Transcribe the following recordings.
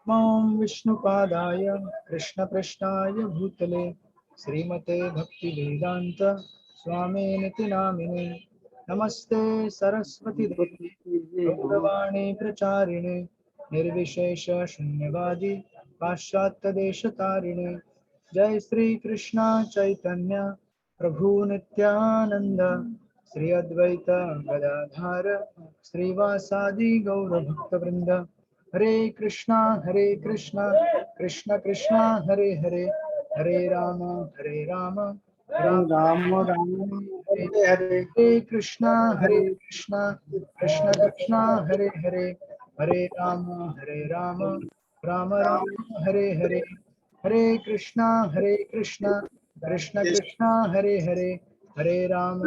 मां विष्णुपादाय कृष्णकृष्णाय भूतले श्रीमते भक्तिवेदांत स्वामिनिति नामिने नमस्ते सरस्वती देवी गौरवाणी प्रचारिणे निर्विशेष शून्यवादी पाश्चात्य देशतारिणे जय श्री कृष्ण चैतन्य प्रभु नित्यानंद श्री अद्वैत गदाधर श्रीवासादि गौर भक्तवृंद हरे कृष्णा कृष्ण कृष्णा हरे हरे हरे राम राम राम राम हरे हरे हरे कृष्णा कृष्ण कृष्णा हरे हरे हरे राम राम राम हरे हरे हरे कृष्णा कृष्ण कृष्णा हरे हरे हरे राम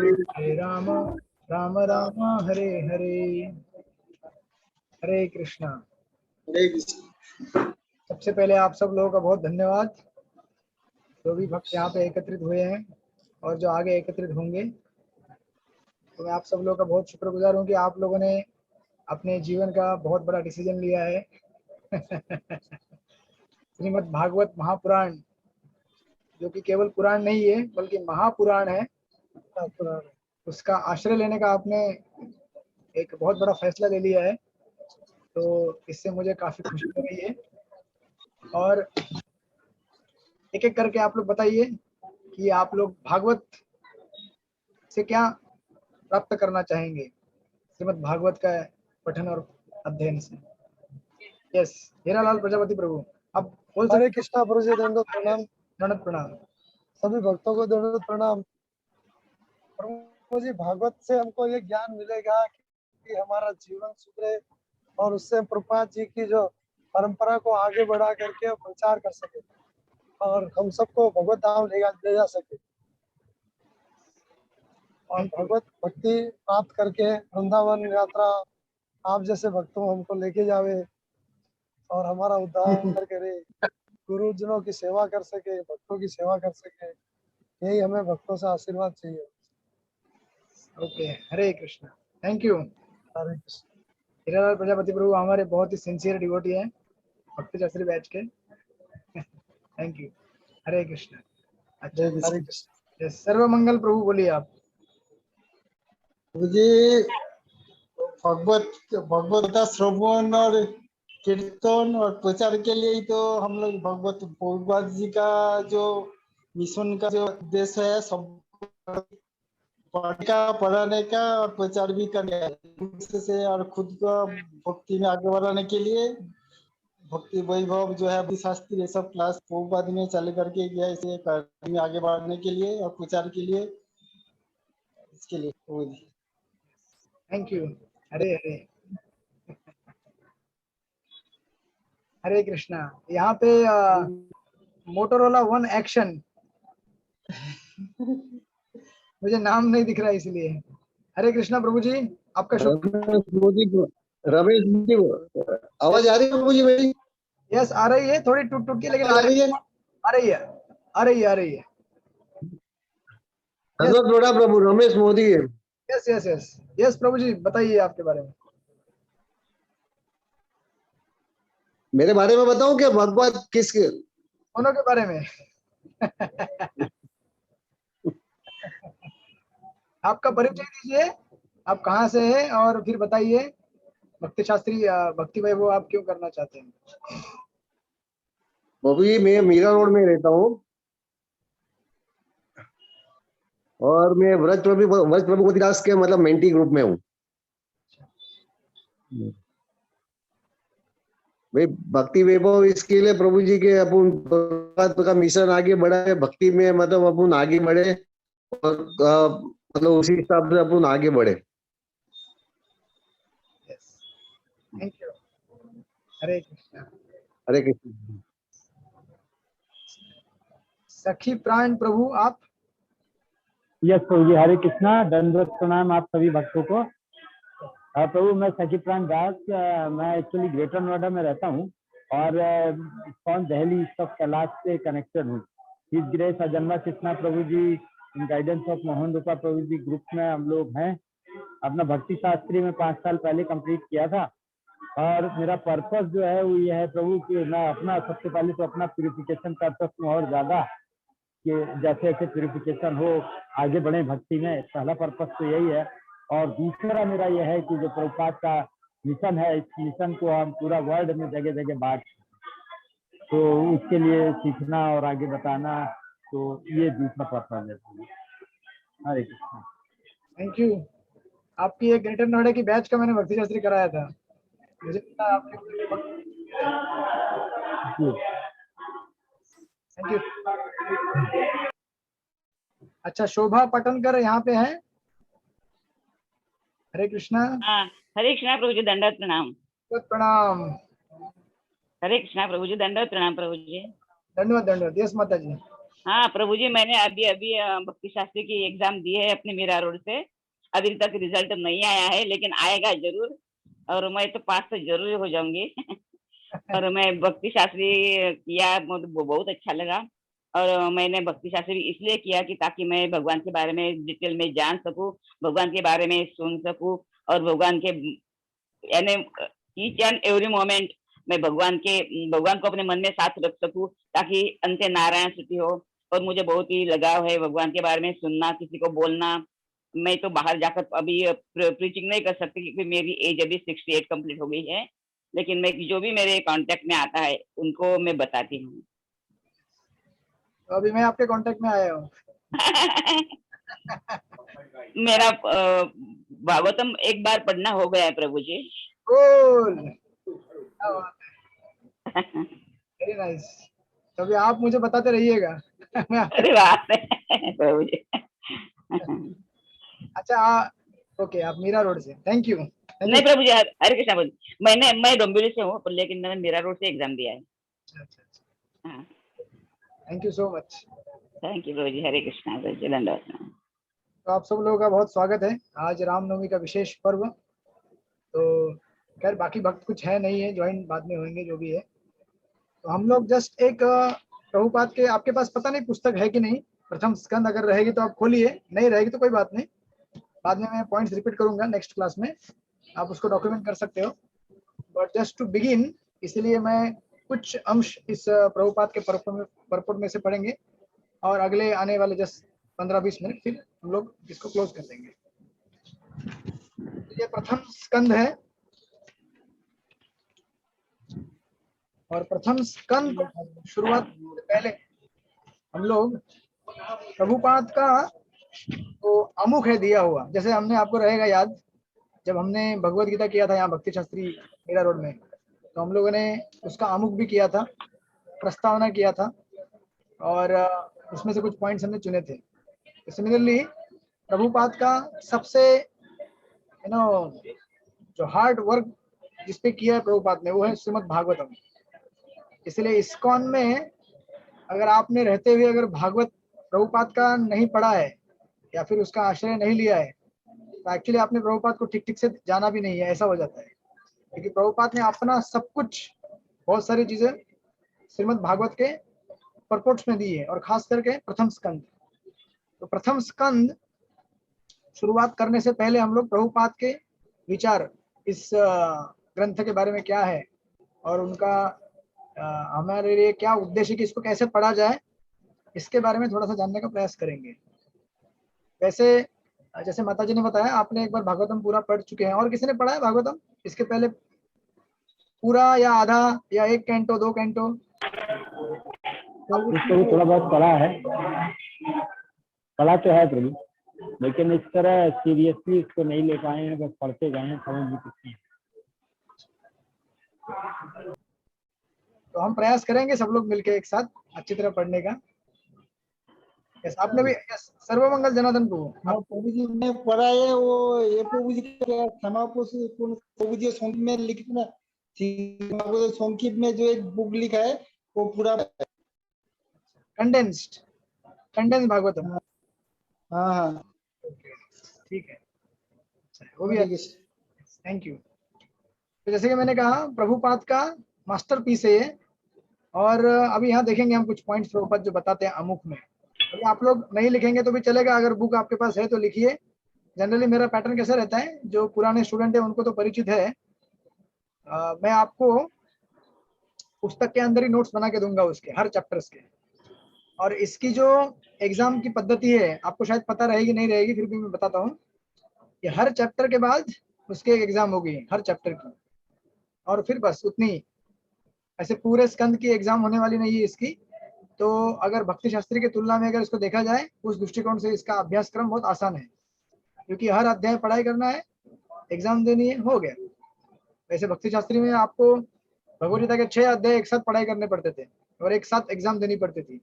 राम राम हरे हरे हरे कृष्णा। हरे कृष्ण। सबसे पहले आप सब लोगों का बहुत धन्यवाद, जो भी भक्त यहाँ पे एकत्रित हुए हैं और जो आगे एकत्रित होंगे। तो मैं आप सब लोगों का बहुत शुक्रगुजार हूँ कि आप लोगों ने अपने जीवन का बहुत बड़ा डिसीजन लिया है श्रीमद् भागवत महापुराण, जो कि केवल पुराण नहीं है बल्कि महापुराण है, उसका आश्रय लेने का आपने एक बहुत बड़ा फैसला ले लिया है। तो इससे मुझे काफी खुशी हो रही है। और एक एक करके आप लोग बताइए कि आप लोग भागवत से क्या प्राप्त करना चाहेंगे, श्रीमद् भागवत का पठन और अध्ययन से। यस, हीरालाल प्रजापति प्रभु, अब बोल सकते। हरे कृष्णा प्रभु जी, दंडवत प्रणाम। दंडवत प्रणाम। सभी भक्तों को दंडवत प्रणाम। प्रभु जी, भागवत से हमको ये ज्ञान मिलेगा कि हमारा जीवन सुधरे और उससे प्रभुपाद जी की जो परंपरा को आगे बढ़ा करके प्रचार कर सके और हम सबको भगवत धाम ले जा सके और भगवत भक्ति प्राप्त करके वृंदावन यात्रा आप जैसे भक्तों हमको लेके जावे और हमारा उद्धार करे, गुरुजनों की सेवा कर सके, भक्तों की सेवा कर सके। यही हमें भक्तों से आशीर्वाद चाहिए। Okay, Hare Krishna, thank you. Hare Krishna. Hiralal Prajapati प्रभु हमारे बहुत ही सिंसियर डिवोटी हैं, भक्ति शास्त्री बैच के। Thank you, Hare Krishna. अच्छा, हरे कृष्ण। यस, सर्वमंगल प्रभु बोलिए आप। मुझे भगवत का श्रवण और कीर्तन और प्रचार के लिए ही तो हम लोग भगवत प्रभुपाद जी का जो मिशन का जो उद्देश्य है, सब पढ़ाने का और प्रचार भी करने का से और खुद को भक्ति में आगे बढ़ाने के लिए भक्ति वैभव जो है शास्त्री ये सब क्लास प्रभुपाद में चालू करके गया, इसे में आगे बढ़ने के लिए और प्रचार के लिए, इसके लिए। Thank you, Hare Hare Hare Krishna. यहाँ पे मोटोरोला वन एक्शन मुझे नाम नहीं दिख रहा इसलिए। हरे कृष्णा प्रभु जी, आपका रमेश जी, आवाज आ रही है प्रभु जी मेरी? यस, आ रही है, थोड़ी टूट टूट के, लेकिन आ रही है, आ रही है, आ रही है, आ रही है। थोड़ा प्रभु रमेश मोदी है। यस यस यस यस प्रभु जी, बताइए आपके बारे में। मेरे बारे में बताऊं क्या? भगवत किसके? दोनों के बारे में आपका परिचय दीजिए, आप कहाँ से हैं और फिर बताइए भक्ति शास्त्री भक्ति वैभव आप क्यों करना चाहते हैं। प्रभु जी, मैं मीरा रोड में रहता हूँ और मैं व्रज प्रभु मोतीदास के मतलब मेंटी ग्रुप में हूँ। भाई भक्ति वैभव इसके लिए प्रभु जी के अपन का मिशन आगे बढ़ा है, भक्ति में मतलब अपन आगे बढ़े और मतलब उसी हिसाब से अपन आगे बढ़े। Thank you, Hare Krishna. हरे कृष्ण। सखी प्राण प्रभु आप। यस प्रभु जी, हरे कृष्णा, दंडवत प्रणाम आप सभी भक्तों को। प्रभु मैं सखी प्राण दास, मैं एक्चुअली ग्रेटर नोएडा में रहता हूँ और इस्कॉन दिल्ली सब कैलाश से कनेक्टेड हूँ। इस ग्रेस अजन्मा कृष्णा प्रभु ji in guidance of Mohan Rupa प्रभु जी ग्रुप में हम लोग हैं। अपना भक्ति शास्त्री में 5 साल पहले कंप्लीट किया था और मेरा पर्पस जो है वो ये है प्रभु कि मैं अपना सबसे पहले तो अपना प्यूरिफिकेशन कर सकूं और ज्यादा, कि जैसे जैसे प्यूरिफिकेशन हो आगे बढ़े भक्ति में। पहला पर्पस तो यही है। और दूसरा मेरा यह है कि जो प्रभुपाद का मिशन है, इस मिशन को हम पूरा वर्ल्ड में जगह जगह बांट, तो उसके लिए सीखना और आगे बताना, तो ये दूसरा पर्पस है। हरे कृष्ण। Thank you. आपकी एक ग्रेटर नोएडा की बैच का मैंने भक्ति शास्त्री कराया था, मुझे पता है आपके जी। Thank you. अच्छा, शोभा पटनकर यहाँ पे है। हरे कृष्णा। हाँ, हरे कृष्णा प्रभु जी, दंडवत प्रणाम। बहुत प्रणाम। हरे कृष्णा प्रभु जी, दंडवत प्रणाम प्रभु जी। धन्यवाद धन्यवाद। यस माता जी। हाँ प्रभु जी, मैंने अभी अभी भक्ति शास्त्री की एग्जाम दी है अपने मीरा रोड से। अभी तक रिजल्ट नहीं आया है, लेकिन आएगा जरूर, और मैं तो पास तो जरूर हो जाऊंगी। और मैं भक्ति शास्त्री किया, मुझे बहुत अच्छा लगा। और मैंने भक्ति शास्त्री इसलिए किया कि ताकि मैं भगवान के बारे में डिटेल में जान सकूं, भगवान के बारे में सुन सकूं, और भगवान के यानी ईच एंड एवरी मोमेंट मैं भगवान को अपने मन में साथ रख सकूं, ताकि अंत्य नारायण स्तुति हो। और मुझे बहुत ही लगाव है भगवान के बारे में सुनना, किसी को बोलना। मैं तो बाहर जाकर अभी प्रीचिंग नहीं कर सकती, क्योंकि मेरी एज अभी 68 कंप्लीट हो गई है, लेकिन मैं जो भी मेरे कांटेक्ट में आता है उनको मैं बताती हूँ। तो अभी मैं आपके कांटेक्ट में आया हूँ। मेरा भागवतम एक बार पढ़ना हो गया है प्रभु जी। कूल। Very nice. तो अभी आप मुझे बताते रहिएगा। अरे बात है प्रभु जी। अच्छा, ओके, आप मीरा रोड से। Thank you. नहीं प्रभु जी, हरे कृष्णा प्रभु जी। मैं डोंबिवली से हूँ, लेकिन मैंने मीरा रोड से एग्जाम दिया है। हाँ, thank you so much. Thank you प्रभु जी। हरे कृष्णा प्रभु जी, धन्यवाद। तो आप सब लोगों का बहुत स्वागत है। आज रामनवमी का विशेष पर्व। तो खैर बाकी भक्त कुछ है नहीं है, ज्वाइन बाद में होंगे जो भी है। तो हम लोग जस्ट एक प्रभुपाद के, आपके पास पता नहीं पुस्तक है कि नहीं, प्रथम स्कंद अगर रहेगी तो आप खोलिए, नहीं रहेगी तो कोई बात नहीं, बाद में मैं पॉइंट्स रिपीट करूंगा नेक्स्ट क्लास में, आप उसको डॉक्यूमेंट कर सकते हो। बट जस्ट टू बिगिन, इसलिए मैं कुछ अंश इस प्रभुपाद के परपट में से पढ़ेंगे, और अगले आने वाले जस्ट 15-20 मिनट फिर हम लोग इसको क्लोज कर देंगे। ये प्रथम स्कंद है, और प्रथम स्कंद शुरुआत से पहले हम लोग प्रभुपाद का तो अमुख है दिया हुआ, जैसे हमने, आपको रहेगा याद, जब हमने भगवत गीता किया था यहाँ भक्ति शास्त्री मीरा रोड में, तो हम लोगों ने उसका अमुख भी किया था, प्रस्तावना किया था, और उसमें से कुछ पॉइंट्स हमने चुने थे। सिमिलरली प्रभुपाद का सबसे जो हार्ड वर्क जिसपे किया है प्रभुपाद ने, वो है श्रीमद् भागवतम। इसलिए इस्कॉन में अगर आपने रहते हुए अगर भागवत प्रभुपाद का नहीं पढ़ा है या फिर उसका आश्रय नहीं लिया है, तो एक्चुअली आपने प्रभुपाद को ठीक ठीक से जाना भी नहीं है, ऐसा हो जाता है। क्योंकि प्रभुपाद ने अपना सब कुछ, बहुत सारी चीजें श्रीमद् भागवत के परपोर्ट्स में दी है, और खास करके प्रथम स्कंद। तो प्रथम स्कंद शुरुआत करने से पहले हम लोग प्रभुपाद के विचार इस ग्रंथ के बारे में क्या है, और उनका हमारे लिए क्या उद्देश्य, कि इसको कैसे पढ़ा जाए, इसके बारे में थोड़ा सा जानने का प्रयास करेंगे। वैसे जैसे माता जी ने बताया, आपने एक बार भागवतम पूरा पढ़ चुके हैं, और किसी ने पढ़ा है भागवतम इसके पहले पूरा, या आधा, या 1 कैंटो 2 कैंटो? इसको भी थोड़ा बहुत पढ़ा है, पढ़ा तो है प्रभु, लेकिन इस तरह सीरियसली इसको नहीं ले पाए हैं, बस पढ़ते गए हैं, समझ भी कुछ नहीं। तो हम प्रयास करेंगे सब लोग मिलके एक साथ अच्छी तरह पढ़ने का। यस, आपने भी, यस, सर्वमंगल जनार्दन प्रभु जी ने पढ़ा है वो, ये प्रभु जी का क्षमा प्रभु जी संक्षिप्त में लिखित ना, संक्षिप्त में जो एक बुक लिखा है वो पूरा कंडेंस्ड भागवतम। हाँ हाँ ठीक है, वो भी। Thank you. तो जैसे कि मैंने कहा, प्रभुपाद का मास्टरपीस है ये, और अभी यहाँ देखेंगे हम कुछ पॉइंट्स प्रभुपाद जो बताते हैं अमुख में। तो आप लोग नहीं लिखेंगे तो भी चलेगा, अगर बुक आपके पास है तो लिखिए। जनरली मेरा पैटर्न कैसा रहता है, जो पुराने स्टूडेंट है उनको तो परिचित है, मैं आपको पुस्तक के अंदर ही नोट्स बना के दूंगा उसके हर चैप्टर्स के। और इसकी जो एग्जाम की पद्धति है आपको शायद पता रहेगी नहीं रहेगी, फिर भी मैं बताता हूँ कि हर चैप्टर के बाद उसके एग्जाम होगी हर चैप्टर की, और फिर बस उतनी, ऐसे पूरे स्कंद की एग्जाम होने वाली नहीं है इसकी। तो अगर भक्ति शास्त्री की तुलना में अगर इसको देखा जाए उस दृष्टिकोण से इसका अभ्यासक्रम बहुत आसान है, क्योंकि हर अध्याय पढ़ाई करना है, एग्जाम देनी है, हो गया। वैसे भक्ति शास्त्री में आपको भगवद गीता के 6 अध्याय एक साथ पढ़ाई करने पड़ते थे और एक साथ एग्जाम देनी पड़ती थी,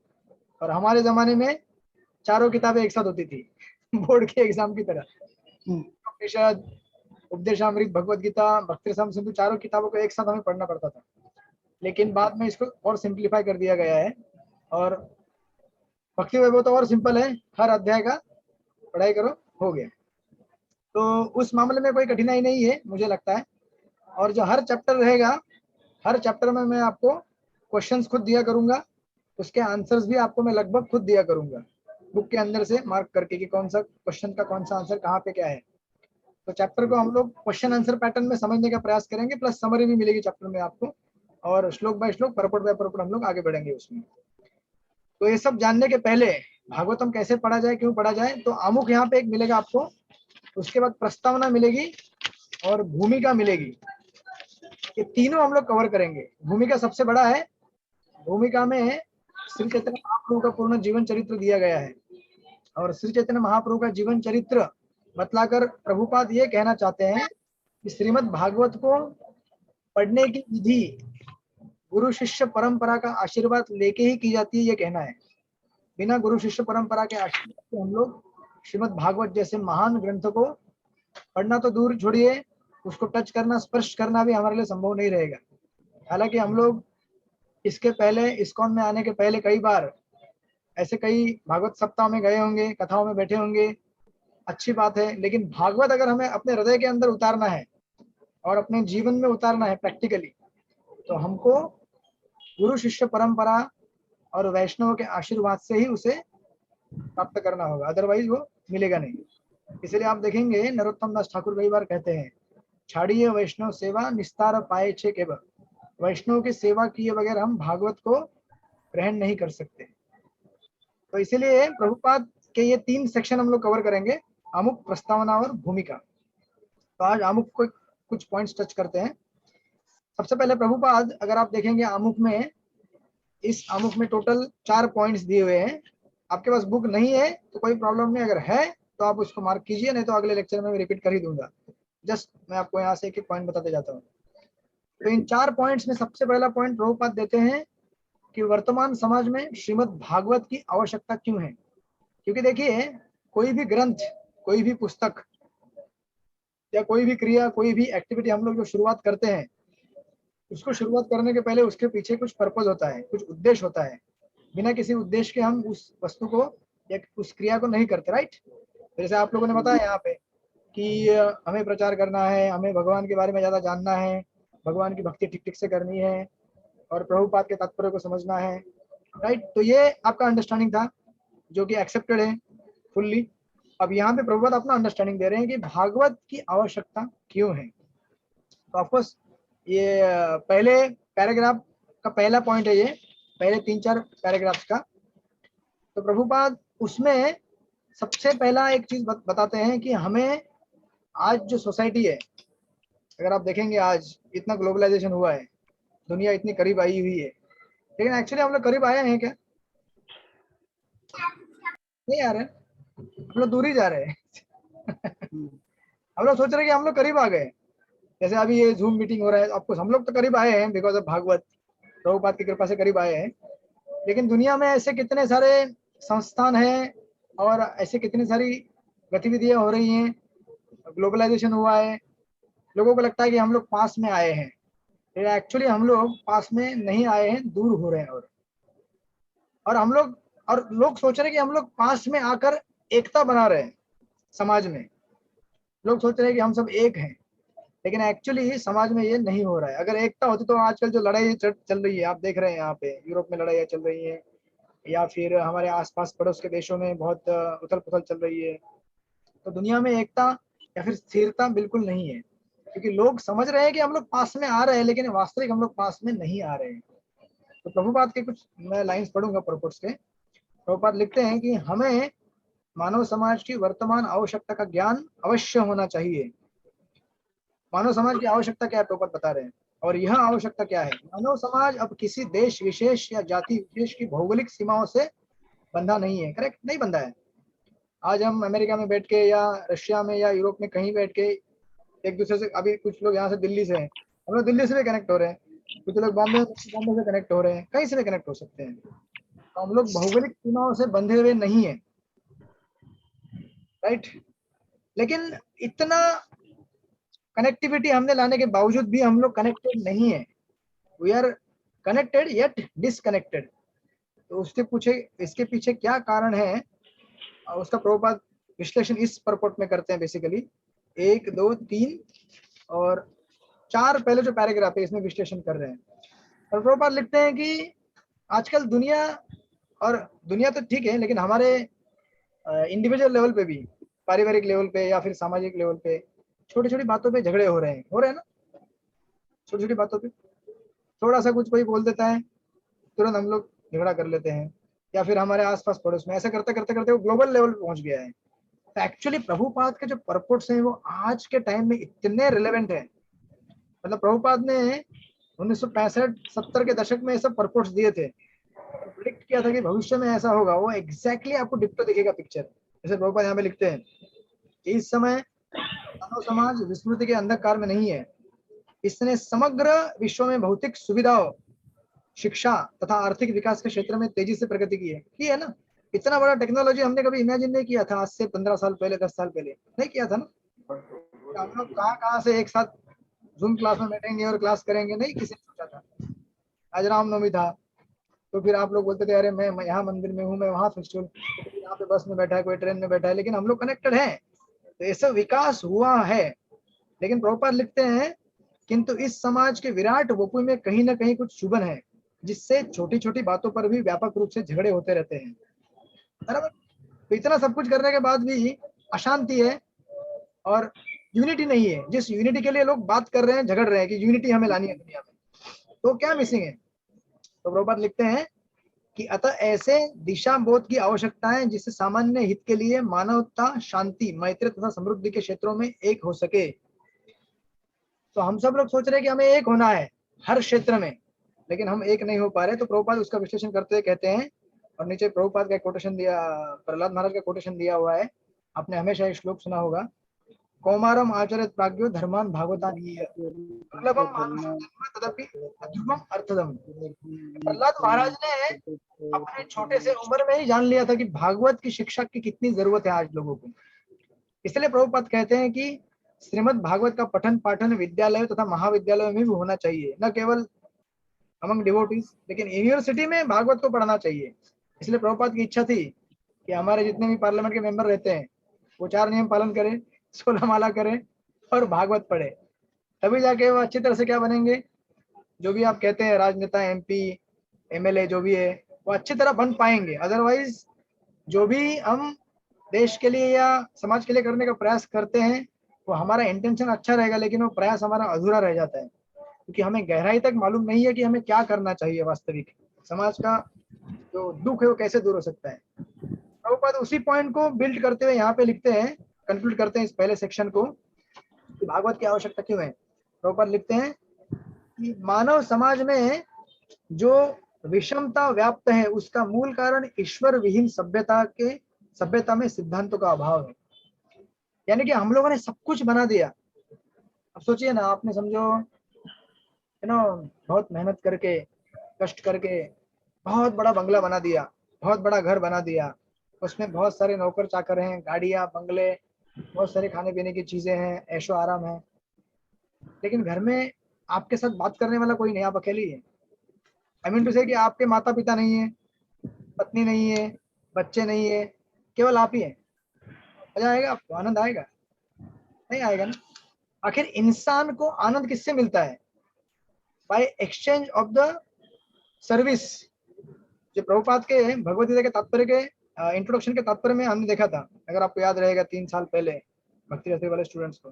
और हमारे जमाने में चारों किताबें एक साथ होती थी बोर्ड के एग्जाम की तरह। उपनिषद, उपदेशामृत, भगवद गीता, भक्ति रसायन सिंधु, चारों किताबों को एक साथ हमें पढ़ना पड़ता था। लेकिन बाद में इसको और सिंप्लीफाई कर दिया गया है, और भक्ति वैभव तो और सिंपल है, हर अध्याय का पढ़ाई करो, हो गया। तो उस मामले में कोई कठिनाई नहीं है मुझे लगता है। और जो हर चैप्टर रहेगा, हर चैप्टर में मैं आपको क्वेश्चंस खुद दिया करूंगा, उसके आंसर्स भी आपको मैं लगभग खुद दिया करूंगा बुक के अंदर से मार्क करके कि कौन सा क्वेश्चन का कौन सा आंसर कहाँ पे क्या है। तो चैप्टर को हम लोग क्वेश्चन आंसर पैटर्न में समझने का प्रयास करेंगे, प्लस समरी भी मिलेगी चैप्टर में आपको, और श्लोक बाय श्लोक, परपट बाय परपट हम लोग आगे बढ़ेंगे उसमें। तो ये सब जानने के पहले भागवतम कैसे पढ़ा जाए, क्यों पढ़ा जाए, तो आमुख यहाँ पे एक मिलेगा आपको, उसके बाद प्रस्तावना मिलेगी और भूमिका मिलेगी। ये तीनों हम लोग कवर करेंगे। भूमिका सबसे बड़ा है, भूमिका में श्री चैतन्य महाप्रभु का पूर्ण जीवन चरित्र दिया गया है, और श्री चैतन्य महाप्रभु का जीवन चरित्र बतलाकर प्रभुपाद ये कहना चाहते हैं कि श्रीमद् भागवत को पढ़ने की विधि गुरु शिष्य परंपरा का आशीर्वाद लेके ही की जाती है, ये कहना है। बिना गुरु शिष्य परंपरा के आशीर्वाद से हम लोग श्रीमद् भागवत जैसे महान ग्रंथ को पढ़ना तो दूर छोड़िए, उसको टच करना, स्पर्श करना भी हमारे लिए संभव नहीं रहेगा। हालांकि हम लोग इसके पहले, इस्कॉन में आने के पहले कई बार ऐसे कई भागवत सप्ताह में गए होंगे, कथाओं में बैठे होंगे, अच्छी बात है। लेकिन भागवत अगर हमें अपने हृदय के अंदर उतारना है और अपने जीवन में उतारना है प्रैक्टिकली, तो हमको गुरु शिष्य परंपरा और वैष्णव के आशीर्वाद से ही उसे प्राप्त करना होगा, अदरवाइज वो मिलेगा नहीं। इसलिए आप देखेंगे नरोत्तम दास ठाकुर कई बार कहते हैं, छाड़िए वैष्णव सेवा निस्तार पाए छे केवल। वैष्णव की सेवा किए बगैर हम भागवत को ग्रहण नहीं कर सकते। तो इसीलिए प्रभुपाद के ये 3 सेक्शन हम लोग कवर करेंगे, आमुख, प्रस्तावना और भूमिका। तो आज आमुख को कुछ पॉइंट्स टच करते हैं। सबसे पहले प्रभुपाद, अगर आप देखेंगे आमुख में, इस आमुख में टोटल 4 पॉइंट्स दिए हुए हैं। आपके पास बुक नहीं है तो कोई प्रॉब्लम नहीं, अगर है तो आप उसको मार्क कीजिए, नहीं तो अगले लेक्चर में मैं रिपीट कर ही दूंगा। जस्ट मैं आपको यहाँ से एक एक पॉइंट बताते जाता हूँ। तो इन 4 पॉइंट्स में सबसे पहला पॉइंट प्रभुपाद देते हैं कि वर्तमान समाज में श्रीमद् भागवत की आवश्यकता क्यों है। क्योंकि देखिए, कोई भी ग्रंथ, कोई भी पुस्तक या कोई भी क्रिया, कोई भी एक्टिविटी हम लोग जो शुरुआत करते हैं, उसको शुरुआत करने के पहले उसके पीछे कुछ पर्पज होता है, कुछ उद्देश्य होता है। बिना किसी उद्देश्य के हम उस वस्तु को या उस क्रिया को नहीं करते, राइट। जैसे आप लोगों ने बताया यहाँ पे कि हमें प्रचार करना है, हमें भगवान के बारे में ज्यादा जानना है, भगवान की भक्ति ठीक ठीक से करनी है, और प्रभुपाद के तात्पर्य को समझना है, राइट। तो ये आपका अंडरस्टैंडिंग था, जो कि एक्सेप्टेड है फुल्ली। अब यहाँ पे प्रभुपाद अपना अंडरस्टैंडिंग दे रहे हैं कि भागवत की आवश्यकता क्यों है। तो ऑफकोर्स ये पहले पैराग्राफ का पहला पॉइंट है, ये पहले 3-4 पैराग्राफ्स का। तो प्रभुपाद उसमें सबसे पहला एक चीज बताते हैं कि हमें आज जो सोसाइटी है, अगर आप देखेंगे आज इतना ग्लोबलाइजेशन हुआ है, दुनिया इतनी करीब आई हुई है, लेकिन एक्चुअली हम लोग करीब आए हैं क्या? नहीं आ रहे, हम लोग दूर ही जा रहे हैं हम लोग सोच रहे हैं कि हम लोग करीब आ गए। जैसे अभी ये जूम मीटिंग हो रहा है, आपको हम लोग तो करीब आए हैं बिकॉज ऑफ भागवत, प्रभुपाद की कृपा से करीब आए हैं। लेकिन दुनिया में ऐसे कितने सारे संस्थान हैं और ऐसे कितनी सारी गतिविधियां हो रही हैं, ग्लोबलाइजेशन हुआ है, लोगों को लगता है कि हम लोग पास में आए हैं, लेकिन एक्चुअली हम लोग पास में नहीं आए हैं, दूर हो रहे हैं। और हम लोग, और लोग सोच रहे हैं कि हम लोग पास में आकर एकता बना रहे हैं समाज में। लोग सोच रहे हैं कि हम सब एक हैं, लेकिन एक्चुअली समाज में ये नहीं हो रहा है। अगर एकता होती तो आजकल जो लड़ाई चल रही है, आप देख रहे हैं यहाँ पे यूरोप में लड़ाइयाँ चल रही हैं, या फिर हमारे आसपास पड़ोस के देशों में बहुत उथल पुथल चल रही है। तो दुनिया में एकता या फिर स्थिरता बिल्कुल नहीं है। क्योंकि लोग समझ रहे हैं कि हम लोग पास में आ रहे हैं, लेकिन वास्तविक हम लोग पास में नहीं आ रहे हैं। तो प्रभुपाद के कुछ मैं लाइंस पढ़ूंगा प्रॉपर्ट्स के। प्रभुपाद लिखते हैं कि हमें मानव समाज की वर्तमान आवश्यकता का ज्ञान अवश्य होना चाहिए। मानव समाज की आवश्यकता क्या है प्रभुपाद बता रहे हैं, और यह आवश्यकता क्या है? मानव समाज अब किसी देश विशेष या जाति विशेष की भौगोलिक सीमाओं से बंधा नहीं है। करेक्ट, नहीं बंधा है। आज हम अमेरिका में बैठ के या रशिया में या यूरोप में कहीं बैठ के एक दूसरे से, अभी कुछ लोग यहाँ से दिल्ली से हैं, हम लोग दिल्ली से भी कनेक्ट हो रहे हैं, कुछ लोग बॉम्बे से कनेक्ट हो रहे हैं, कहीं से भी कनेक्ट हो सकते हैं। तो हम लोग भौगोलिक सीमाओं से बंधे हुए नहीं है, राइट। लेकिन इतना कनेक्टिविटी हमने लाने के बावजूद भी हम लोग कनेक्टेड नहीं है। We are connected yet disconnected. तो उसके पूछे इसके पीछे क्या कारण है, उसका प्रभुपाद विश्लेषण इस परपोर्ट में करते हैं। बेसिकली 1, 2, 3 और 4 पहले जो पैराग्राफ है इसमें विश्लेषण कर रहे हैं। और प्रभुपाद लिखते हैं कि आजकल दुनिया, और दुनिया तो ठीक है, लेकिन हमारे इंडिविजुअल लेवल पे भी, पारिवारिक लेवल पे या फिर सामाजिक लेवल पे छोटी छोटी बातों पे झगड़े हो रहे हैं ना। छोटी छोटी बातों पे थोड़ा सा कुछ कोई बोल देता है, तुरंत हम लोग झगड़ा कर लेते हैं, या फिर हमारे आसपास पड़ोस में। ऐसा करते करते करते वो ग्लोबल लेवल पे पहुंच गया है। तो एक्चुअली प्रभुपाद के जो परपोर्ट्स हैं वो आज के टाइम में इतने रिलेवेंट है। मतलब प्रभुपाद ने 1965-70 के दशक में ये सब परपोर्ट्स दिए थे, प्रेडिक्ट किया था कि भविष्य में ऐसा होगा। वो एग्जैक्टली आपको डिक्टो दिखेगा पिक्चर। जैसे प्रभुपाद यहाँ पे लिखते हैं कि इस समय मानव समाज विस्मृति के अंधकार में नहीं है। इसने समग्र विश्व में भौतिक सुविधाओं, शिक्षा तथा आर्थिक विकास के क्षेत्र में तेजी से प्रगति की है ना। इतना बड़ा टेक्नोलॉजी हमने कभी इमेजिन नहीं किया था आज से 15 साल पहले, 10 साल पहले नहीं किया था ना। हम लोग कहाँ से एक साथ जूम क्लास में बैठेंगे और क्लास करेंगे, नहीं किसी ने सोचा था। आज रामनवमी था तो फिर आप लोग बोलते थे अरे मैं यहाँ मंदिर में हूँ, मैं वहाँ फेस्टिवल, यहाँ पे बस में बैठा है, कोई ट्रेन में बैठा है, लेकिन हम लोग कनेक्टेड हैं। तो ये सब विकास हुआ है। लेकिन प्रभुपाद लिखते हैं किंतु इस समाज के विराट वपुई में कहीं ना कहीं कुछ चुभन है, जिससे छोटी छोटी बातों पर भी व्यापक रूप से झगड़े होते रहते हैं। बराबर। तो इतना सब कुछ करने के बाद भी अशांति है और यूनिटी नहीं है। जिस यूनिटी के लिए लोग बात कर रहे हैं, झगड़ रहे हैं कि यूनिटी हमें लानी है दुनिया में, तो क्या मिसिंग है? तो प्रभुपाद लिखते हैं कि अतः ऐसे दिशा बोध की आवश्यकता है जिससे सामान्य हित के लिए मानवता, शांति, मैत्री तथा समृद्धि के क्षेत्रों में एक हो सके। तो हम सब लोग सोच रहे हैं कि हमें एक होना है हर क्षेत्र में, लेकिन हम एक नहीं हो पा रहे। तो प्रभुपाद उसका विश्लेषण करते हुए कहते हैं, और नीचे प्रभुपाद का कोटेशन दिया, प्रहलाद महाराज का कोटेशन दिया हुआ है। आपने हमेशा एक श्लोक सुना होगा, कौमारम आचरित प्राज्ञो धर्मान भागवतान दुर्लभम मानुषम जन्म तदपि अध्रुवम अर्थदम। प्रहलाद महाराज ने अपने छोटे से उम्र में ही जान लिया था कि भागवत की शिक्षा की कितनी जरूरत है आज लोगों को। इसलिए प्रभुपाद कहते हैं कि श्रीमद् भागवत का पठन पाठन विद्यालय तथा महाविद्यालयों में भी होना चाहिए, न केवल अमंग डिवोटीज, लेकिन यूनिवर्सिटी में भागवत को पढ़ना चाहिए। इसलिए प्रभुपाद की इच्छा थी कि हमारे जितने भी पार्लियामेंट के मेंबर रहते हैं वो 4 नियम पालन करें, 16 माला करें और भागवत पढ़े, तभी जाके वो अच्छी तरह से क्या बनेंगे। जो भी आप कहते हैं राजनेता, MP, MLA जो भी है, वो अच्छी तरह बन पाएंगे। अदरवाइज जो भी हम देश के लिए या समाज के लिए करने का प्रयास करते हैं वो हमारा इंटेंशन अच्छा रहेगा, लेकिन वो प्रयास हमारा अधूरा रह जाता है, क्योंकि हमें गहराई तक मालूम नहीं है कि हमें क्या करना चाहिए। वास्तविक समाज का जो दुख है वो कैसे दूर हो सकता है। प्रभुपाद उसी पॉइंट को बिल्ड करते हुए यहाँ पे लिखते हैं, कंक्लूड करते हैं इस पहले सेक्शन को कि भागवत की आवश्यकता क्यों है। प्रभुपाद लिखते हैं कि मानव समाज में जो विषमता व्याप्त है उसका मूल कारण ईश्वर विहीन सभ्यता में सिद्धांतों का अभाव है। यानी कि हम लोगों ने सब कुछ बना दिया। अब सोचिए ना, आपने समझो बहुत मेहनत करके, कष्ट करके बहुत बड़ा बंगला बना दिया, बहुत बड़ा घर बना दिया, उसमें बहुत सारे नौकर चाकर हैं, गाड़ियां, बंगले, बहुत सारे खाने पीने की चीजें हैं, ऐशो आराम है, लेकिन घर में आपके साथ बात करने वाला कोई नहीं, आप अकेली है। आई मीन टू से कि आपके माता पिता नहीं है, पत्नी नहीं है, बच्चे नहीं है, केवल आप ही हैं। मजा आएगा आपको? आनंद आएगा? नहीं आएगा ना। आखिर इंसान को आनंद किससे मिलता है? By exchange of the service. जो प्रभुपाद के भगवद गीता के तात्पर्य के इंट्रोडक्शन के तात्पर्य में हमने देखा था, अगर आपको याद रहेगा 3 साल पहले भक्ति रथी वाले स्टूडेंट्स को,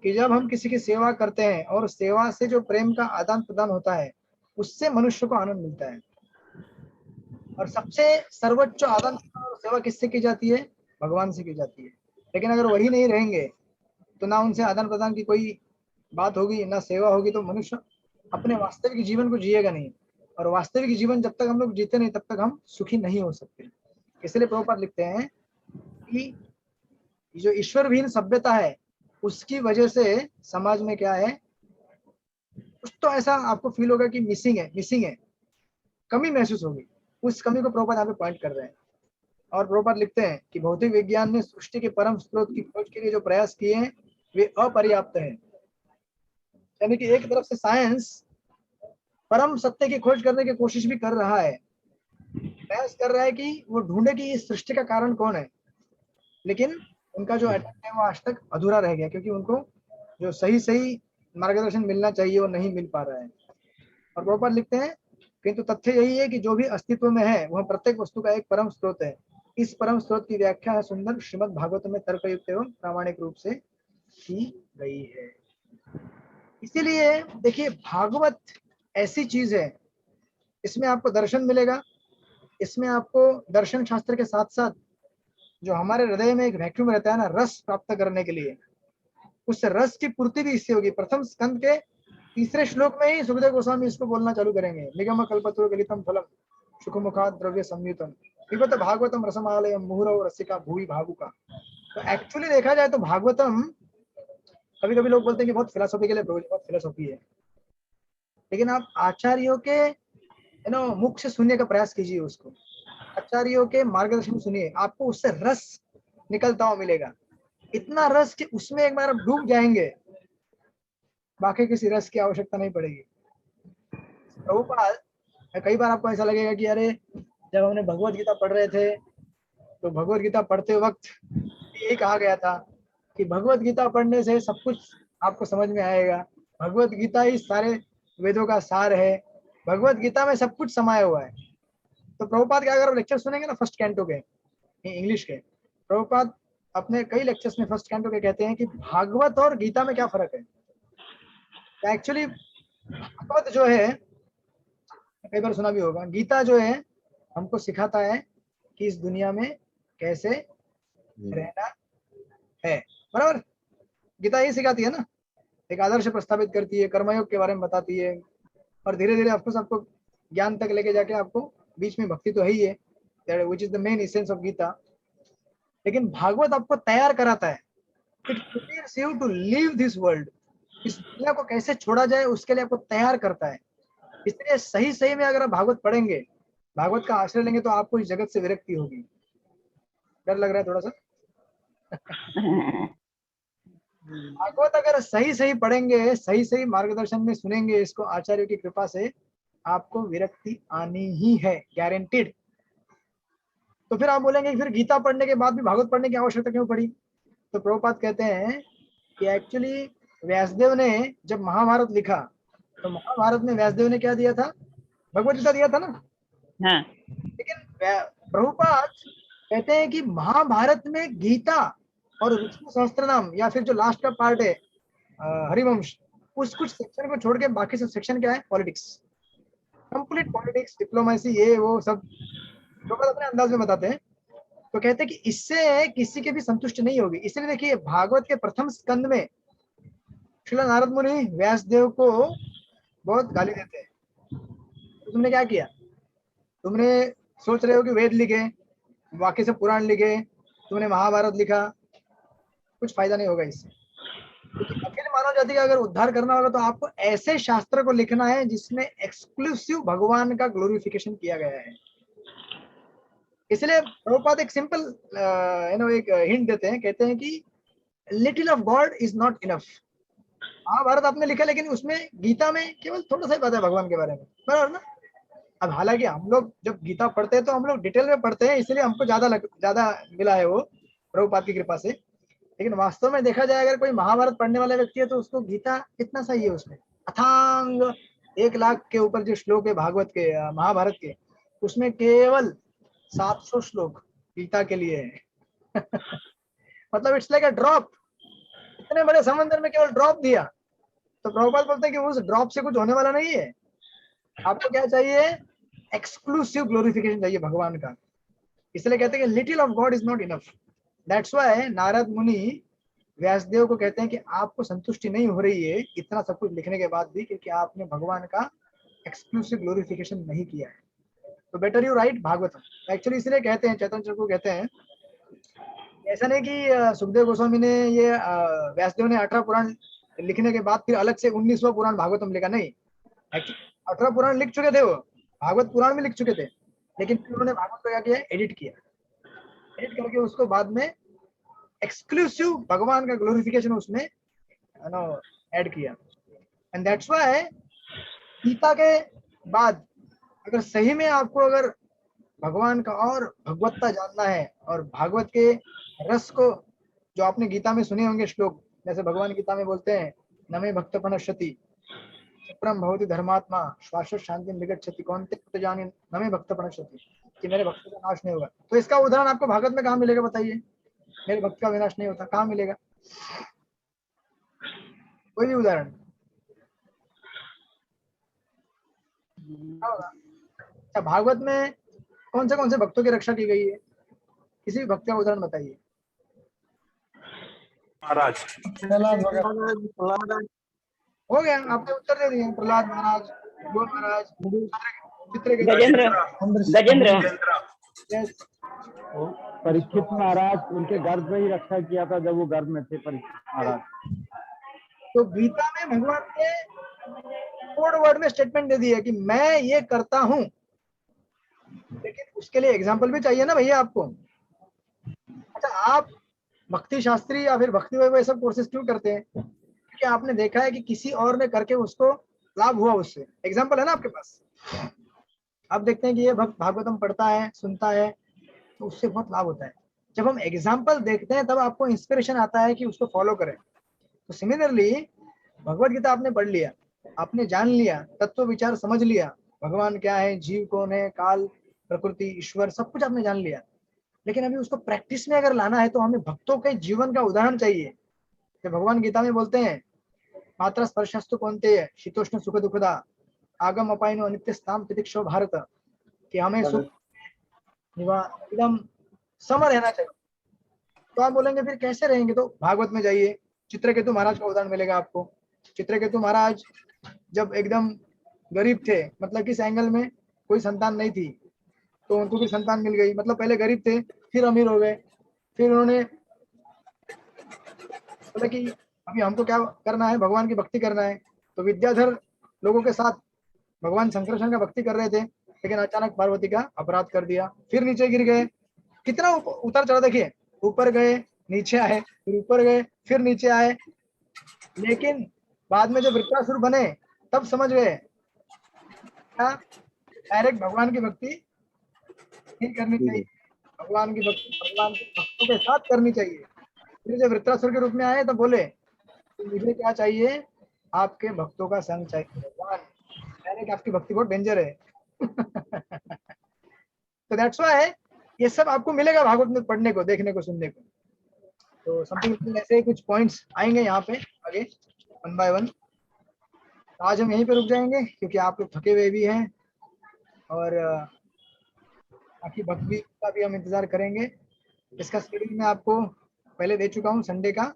कि जब हम किसी की सेवा करते हैं और सेवा से जो प्रेम का आदान प्रदान होता है उससे मनुष्य को आनंद मिलता है। और सबसे सर्वोच्च आदान प्रदान और सेवा किससे की जाती है? भगवान से की जाती है। लेकिन अगर वही नहीं रहेंगे तो ना उनसे आदान प्रदान की कोई बात होगी, ना सेवा होगी, तो मनुष्य अपने वास्तविक जीवन को जिएगा नहीं। और वास्तविक जीवन जब तक हम लोग जीते नहीं तब तक हम सुखी नहीं हो सकते। इसलिए प्रभुपाद लिखते हैं कि जो ईश्वर विहीन सभ्यता है उसकी वजह से समाज में क्या है, कुछ तो ऐसा आपको फील होगा कि मिसिंग है, कमी महसूस होगी। उस कमी को प्रभुपाद यहाँ पे पॉइंट कर रहे हैं। और प्रभुपाद लिखते हैं कि भौतिक विज्ञान ने सृष्टि के परम स्रोत की खोज के लिए जो प्रयास किए हैं वे अपर्याप्त हैं। यानी कि एक तरफ से साइंस परम सत्य की खोज करने की कोशिश भी कर रहा है, प्रयास कर रहा है कि वो ढूंढे कि इस सृष्टि का कारण कौन है, लेकिन उनका जो अटेम्प्ट है वो आज तक अधूरा रह गया, क्योंकि उनको जो सही मार्गदर्शन मिलना चाहिए वो नहीं मिल पा रहा है। और प्रभुपाद लिखते हैं किंतु तथ्य यही है कि जो भी अस्तित्व में है वह प्रत्येक वस्तु का एक परम स्रोत है। इस परम स्रोत की व्याख्या है सुंदर श्रीमद् भागवत में तर्कयुक्त एवं प्रामाणिक रूप से की गई है। इसीलिए देखिए, भागवत ऐसी चीज है, इसमें आपको दर्शन मिलेगा, इसमें आपको दर्शन शास्त्र के साथ साथ जो हमारे हृदय में एक वैक्यूम रहता है ना रस प्राप्त करने के लिए, उस रस की पूर्ति भी इससे होगी। प्रथम स्कंद के 3 श्लोक में ही सुखदेव गोस्वामी इसको बोलना चालू करेंगे, निगम कल्पतरु गलितम फलम सुखमुखात् द्रव्य संयुतम पिबत भागवतम रसमालयम मुहुरव रसिका भूवि भावुका। तो एक्चुअली देखा जाए तो भागवतम, कभी कभी लोग बोलते हैं कि बहुत फिलोसॉफिकल है, बहुत फिलोसॉफी है, लेकिन आप आचार्यों के मुख से सुनने का प्रयास कीजिए, उसको आचार्यों के मार्गदर्शन सुनिए, आपको उससे रस निकलता हुआ मिलेगा। इतना रस कि उसमें एक बार आप डूब जाएंगे, बाकी किसी रस की आवश्यकता नहीं पड़ेगी। प्रभुपाद, कई बार आपको ऐसा लगेगा कि अरे जब हमने भगवत गीता पढ़ रहे थे तो भगवत गीता पढ़ते वक्त यही कहा गया था कि भगवत गीता पढ़ने से सब कुछ आपको समझ में आएगा, भगवत गीता ही सारे वेदों का सार है, भगवत गीता में सब कुछ समाया हुआ है। तो प्रभुपाद के अगर आप लेक्चर सुनेंगे ना फर्स्ट कैंटो के इंग्लिश के, प्रभुपाद अपने कई लेक्चर्स में फर्स्ट कैंटो के कहते हैं कि भागवत और गीता में क्या फर्क है। एक्चुअली भागवत जो है, कई बार सुना भी होगा, गीता जो है हमको सिखाता है कि इस दुनिया में कैसे रहना है, बराबर। गीता यही सिखाती है ना, एक आदर्श प्रस्तावित करती है, कर्मयोग के बारे में बताती है, और धीरे धीरे आपको ज्ञान तक लेके जाके आपको बीच में भक्ति तो है ही है, which is the main essence of Gita. लेकिन भागवत आपको तैयार कराता है, it prepares you to leave this world, इस दुनिया को कैसे छोड़ा जाए उसके लिए आपको तैयार करता है। इसलिए सही में अगर आप भागवत पढ़ेंगे, भागवत का आश्रय लेंगे तो आपको इस जगत से विरक्ति होगी। डर लग रहा है थोड़ा सा? भागवत अगर सही पढ़ेंगे, सही मार्गदर्शन में सुनेंगे इसको आचार्यों की कृपा से, आपको विरक्ति आनी ही है, गारंटीड। तो फिर आप बोलेंगे फिर गीता पढ़ने के बाद भी भागवत पढ़ने की आवश्यकता क्यों पड़ी? तो प्रभुपाद कहते हैं कि एक्चुअली व्यासदेव ने जब महाभारत लिखा तो महाभारत में व्यासदेव ने क्या दिया था? भगवत गीता दिया था ना। हाँ। लेकिन प्रभुपाद कहते हैं कि महाभारत में गीता और विष्णु सहस्त्रनाम या फिर जो लास्ट का पार्ट है हरिवंश, उस कुछ सेक्शन को छोड़ के बाकी सब सेक्शन क्या है? पॉलिटिक्स, कंप्लीट पॉलिटिक्स, डिप्लोमेसी, ये वो सब प्रभुपाद अपने अंदाज में बताते हैं। तो कहते हैं कि इससे किसी के भी संतुष्ट नहीं होगी। इसलिए देखिए भागवत के प्रथम स्कंद में श्रील नारद मुनि व्यासदेव को बहुत गाली देते हैं, तो तुमने क्या किया? तुमने सोच रहे हो कि वेद लिखे, बाकी से पुराण लिखे, तुमने महाभारत लिखा, कुछ फायदा नहीं होगा इससे। क्योंकि अखिल मानव जाति का अगर उद्धार करना होगा तो आपको ऐसे शास्त्र को लिखना है जिसमें एक्सक्लूसिव भगवान का ग्लोरिफिकेशन किया गया है। इसलिए प्रभुपाद एक सिंपल एक हिंट देते हैं, कहते हैं कि little of god is not enough. Mahabharat आपने लिखा लेकिन उसमें गीता में केवल थोड़ा सा ही पता है भगवान के बारे में, बराबर ना। अब हालांकि हम लोग जब गीता पढ़ते हैं तो हम लोग डिटेल में पढ़ते हैं, इसलिए हमको ज्यादा मिला है वो प्रभुपाद की कृपा से। लेकिन वास्तव में देखा जाए अगर कोई महाभारत पढ़ने वाला व्यक्ति है तो उसको गीता कितना सही है, उसमें अथांग 1 लाख के ऊपर जो श्लोक है भागवत के महाभारत के, उसमें केवल 700 श्लोक गीता के लिए है। मतलब इट्स लाइक अ ड्रॉप, इतने बड़े समंदर में केवल ड्रॉप दिया, तो प्रभुपाद बोलते हैं कि उस ड्रॉप से कुछ होने वाला नहीं है। आपको क्या चाहिए? एक्सक्लूसिव ग्लोरिफिकेशन चाहिए भगवान का। इसलिए कहते हैं कि little of god is not enough. That's why Narad मुनि व्यासदेव को कहते हैं कि आपको संतुष्टि नहीं हो रही है इतना सब कुछ लिखने के बाद भी, क्योंकि आपने भगवान का एक्सक्लूसिव ग्लोरिफिकेशन नहीं किया है। तो better you right Bhagavatam. Actually इसलिए कहते हैं, चैतन्य चंद्र को कहते हैं, ऐसा नहीं कि सुखदेव गोस्वामी ने ये व्यासदेव ने 18 पुराण लिखने के बाद फिर अलग से 19वां पुराण भागवतम लिखा, नहीं। 18 पुराण लिख चुके थे वो, भागवत पुराण में लिख चुके थे, लेकिन फिर उन्होंने भागवत को क्या किया? एडिट किया। एडिट करके उसको बाद में एक्सक्लूसिव भगवान का ग्लोरिफिकेशन उसमें ऐड किया। एंड दैट्स व्हाई गीता के बाद अगर सही में आपको अगर भगवान का और भगवत्ता जानना है और भागवत के रस को, जो आपने गीता में सुने होंगे श्लोक, जैसे भगवान गीता में बोलते हैं नमे भक्त प्रणश्यति क्षिप्रम भवति धर्मात्मा श्वास शांति विगच्छति कौन्ते जाने नमे भक्त प्रणश्यति, कि मेरे भक्त का नाश नहीं होगा। तो इसका उदाहरण आपको भागवत में कहाँ मिलेगा बताइए? मेरे भक्त का विनाश नहीं होता, कहाँ मिलेगा? कोई भी उदाहरण? अच्छा, भागवत में कौन से भक्तों की रक्षा की गई है? किसी भी भक्त का उदाहरण बताइए। महाराज हो गया, आपने उत्तर दे दिए। प्रहलाद महाराज, गोल महाराज, चित्रकेतु, गजेंद्र गजेंद्र यस। परीक्षित महाराज उनके गर्भ में ही रक्षा किया था जब वो गर्भ में थे, परीक्षित महाराज। तो गीता में भगवान ने कोड वर्ड में स्टेटमेंट दे दी है कि मैं ये करता हूं, लेकिन उसके लिए एग्जाम्पल भी चाहिए ना भैया आपको। अच्छा, आप भक्ति शास्त्री या फिर भक्ति वैभव सब कोर्सेज क्यों करते हैं? क्योंकि आपने देखा है कि किसी और ने करके उसको लाभ हुआ, उससे एग्जाम्पल है ना आपके पास। आप देखते हैं कि ये भक्त भागवतम पढ़ता है, सुनता है, तो उससे बहुत लाभ होता है। जब हम एग्जाम्पल देखते हैं तब आपको इंस्पिरेशन आता है कि उसको फॉलो करें। तो सिमिलरली भगवत गीता आपने पढ़ लिया, आपने जान लिया, तत्व विचार समझ लिया, भगवान क्या है, जीव कौन है, काल, प्रकृति, ईश्वर, सब कुछ आपने जान लिया, लेकिन अभी उसको प्रैक्टिस में अगर लाना है तो हमें भक्तों के जीवन का उदाहरण चाहिए। तो भगवान गीता में बोलते हैं मात्रा स्पर्शस्तु कौन्तेय शीतोष्ण सुख दुखदा आगम अपायनो अनित्य स्थाम तितिक्षो भारत, कि हमें सुख एकदम सम रहना चाहिए। तो आप बोलेंगे फिर कैसे रहेंगे? तो भागवत में जाइए, चित्रकेतु महाराज का उदाहरण मिलेगा आपको। चित्रकेतु महाराज जब एकदम गरीब थे, मतलब किस एंगल में, कोई संतान नहीं थी, तो उनको भी संतान मिल गई। मतलब पहले गरीब थे, फिर अमीर हो गए, फिर उन्होंने बोला कि अभी हमको क्या करना है, भगवान की भक्ति करना है। तो विद्याधर लोगों के साथ भगवान शंकरशन का भक्ति कर रहे थे, लेकिन अचानक पार्वती का अपराध कर दिया, फिर नीचे गिर गए। कितना उतार चढ़ा देखिए, ऊपर गए, नीचे आए, फिर ऊपर गए, फिर नीचे आए। लेकिन बाद में जब वृत्रासुर बने तब समझ गए क्या डायरेक्ट भगवान की भक्ति नहीं करनी चाहिए, भगवान की भक्ति भगवान के भक्तों के साथ करनी चाहिए। फिर जब वृत्रासुर के रूप में आए तो बोले तो मुझे क्या चाहिए? आपके भक्तों का संग चाहिए। भगवान डायरेक्ट आपकी भक्ति बहुत डेंजर है। तो दैट्स व्हाई ये सब आपको मिलेगा भागवत में पढ़ने को, देखने को, सुनने को। तो समथिंग ऐसे ही कुछ पॉइंट्स आएंगे यहाँ पे आगे वन बाय वन। आज हम यहीं पे रुक जाएंगे क्योंकि आप लोग थके हुए भी हैं, और बाकी भक्ति का भी हम इंतजार करेंगे। इसका शेड्यूल मैं आपको पहले दे चुका हूँ संडे का,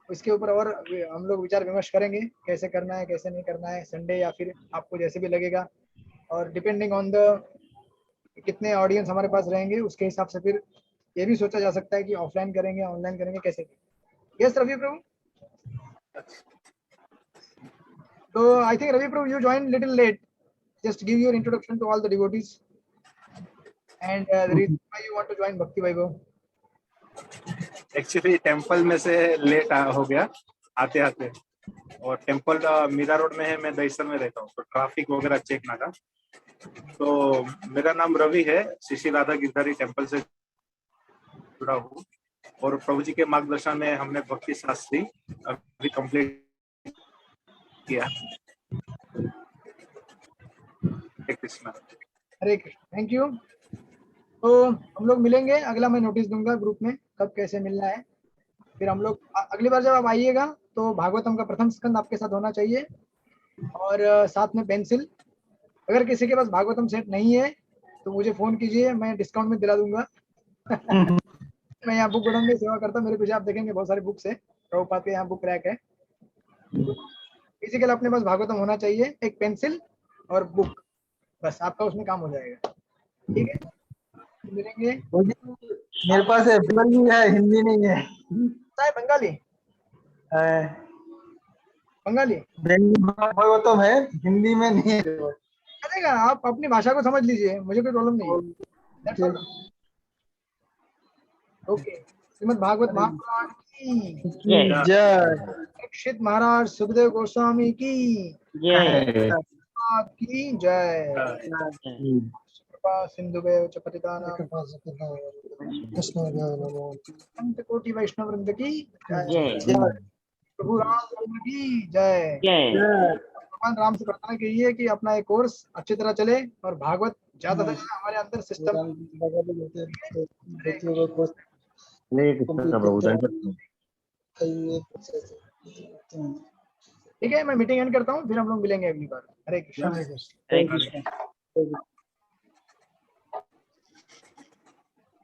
इसके ऊपर और हम लोग विचार विमर्श करेंगे कैसे करना है, कैसे नहीं करना है संडे, या फिर आपको जैसे भी लगेगा, और डिपेंडिंग ऑन द कितने ऑडियंस हमारे पास रहेंगे उसके हिसाब से फिर ये भी सोचा जा सकता है कि ऑफलाइन करेंगे, ऑनलाइन करेंगे, कैसे। यस रवि प्रभु। तो I think Ravi Prabhu you join little late, just give your introduction to all the devotees and the reason why you want to join Bhakti Vaibhav. Actually temple में से लेट हो गया आते आते, और टेम्पल मीरा रोड में है, मैं दहीसर में रहता हूँ, तो ट्रैफिक वगैरह चेक ना था। तो मेरा नाम रवि है, श्री राधा गिरधारी टेम्पल से जुड़ा हूँ, और प्रभु जी के मार्गदर्शन में हमने भक्ति शास्त्री अभी कंप्लीट किया। हरे कृष्णा। हरे कृष्ण, थैंक यू। तो हम लोग मिलेंगे, अगला मैं नोटिस दूंगा ग्रुप में कब कैसे मिलना है। फिर हम लोग अगली बार जब आप आइएगा तो भागवतम का प्रथम स्कंद आपके साथ होना चाहिए, और साथ में पेंसिल। अगर किसी के पास भागवतम सेट नहीं है तो मुझे फोन कीजिए, मैं डिस्काउंट में दिला दूंगा। मैं यहाँ बुक गोडाउन में सेवा करता हूँ, मेरे पीछे आप देखेंगे बहुत सारी बुक्स है, प्रभुपाद के यहाँ बुक रैक है। फिजिकल अपने पास भागवतम होना चाहिए, एक पेंसिल और बुक, बस आपका उसमें काम हो जाएगा। ठीक है, मिलेंगे। मेरे पास है, बंगाली है, हिंदी नहीं है। है बंगाली, बंगाली भागवतम है, हिंदी में नहीं है। चलेगा, आप अपनी भाषा को समझ लीजिए, मुझे कोई प्रॉब्लम नहीं है। That's all. Okay, Shrimad Bhagavat Mahapuran की जय। दीक्षित महाराज सुखदेव गोस्वामी की की जय। कृपा सिंधुभ्यो च पतितानां संत कोटि वैष्णव वृंद की जय। प्रभु राम की जय। भगवान राम से प्रार्थना कीजिए कि अपना एक कोर्स अच्छी तरह चले और भागवत ज्यादा से ज्यादा हमारे अंदर सिस्टम। ठीक है, मैं मीटिंग एंड करता हूँ, फिर हम लोग मिलेंगे अगली बार। हरे कृष्ण। हरे कृष्ण।